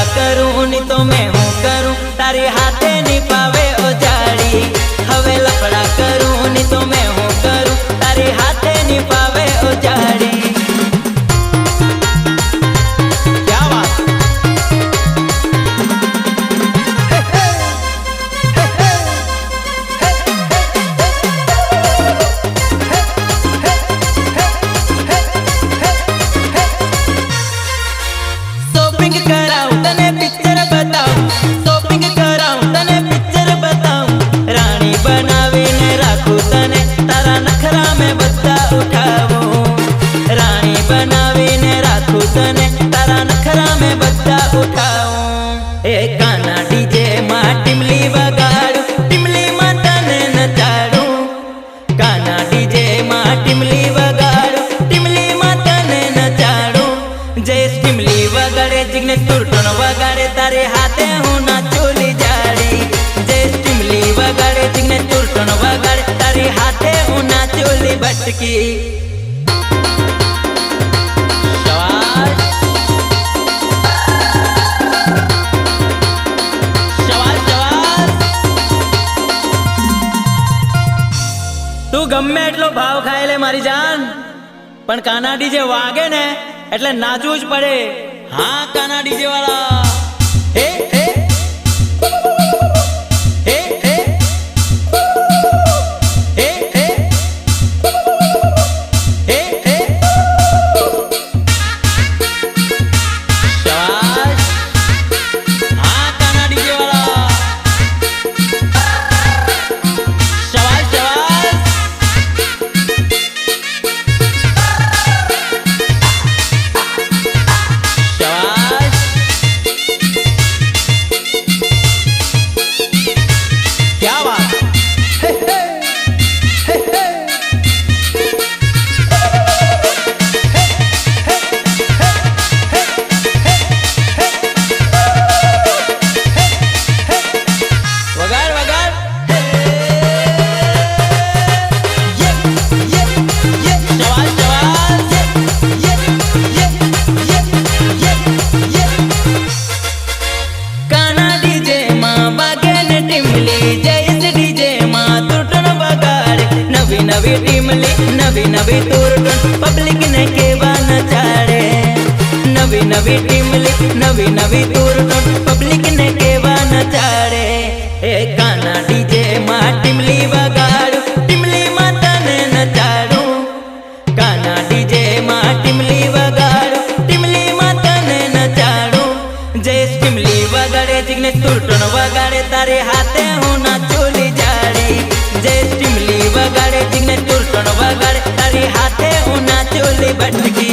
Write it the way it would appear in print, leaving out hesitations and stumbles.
लफड़ा करूं नी तो मैं हूँ करूं तारे हाथे नी पावे उजाड़ी। हवे लफड़ा करूं नी तो मैं हूँ करूं तारे हाथे नी पावे उजाड़ी। शॉपिंग कराऊं तने पिक्चर बताऊं, शॉपिंग कराऊं तने पिक्चर बताऊं, रानी बनावीने राखूं तने तारा नखरा में बद्दा उठावूं। रानी बनावीने राखूं तने तारा नखरा में बद्दा उठावूं। ए काना डीजे मां टिमली वगाड़ूं, टिमली मां तने नचाड़ूं। काना डीजे मां टिमली वगाड़ूं, टिमली मां तने नचाड़ूं। जय टिमली वगाड़े जिग्ने तुरटन वगाड़े तारे हाथे हूँ ना चोली जाड़ी। जय टिमली वगाड़े जिग्ने तुरटन वगाड़े तारे हाथे हूँ ना चोली बटकी। शाबाश शाबाश शाबाश। तू गम्मे એટલો ભાવ ખાય લે મારી જાન, પણ કાના ડીજે વાગે ને એટલે નાચવું જ પડે। हाँ काना डीजे वाला हे हे हे हे हे हे हे हे। शाबाश हाँ काना डीजे वाला शाबाश शाबाश। क्या बात हे हे हे हे वगाड़ वगाड़ ये शाबाश शाबाश ये काना डीजे मां बागे ने टिमली जैसे डीजे मां तुरटन वगाड़े। नवी नवी टिमली नवी नवी तुरटन पब्लिक ने केवा नचाड़े। नवी नवी टिमली नवी नवी तुरटन पब्लिक ने केवा नचाड़े। ए काना डीजे मां टिमली वगाड़ू, टिमली मां तने नचाड़ू। काना डीजे मां टिमली वगाड़ू, टिमली मां तने नचाड़ू। जय टिमली वगाड़े जिग्ने तुरटन वगाड़े तारे हाथे हूँ ना चोली जाड़ी। जय टिमली वगाड़े जिग्ने तुरटन वगाड़े तारे हाथे हूँ ना चोली बटकी।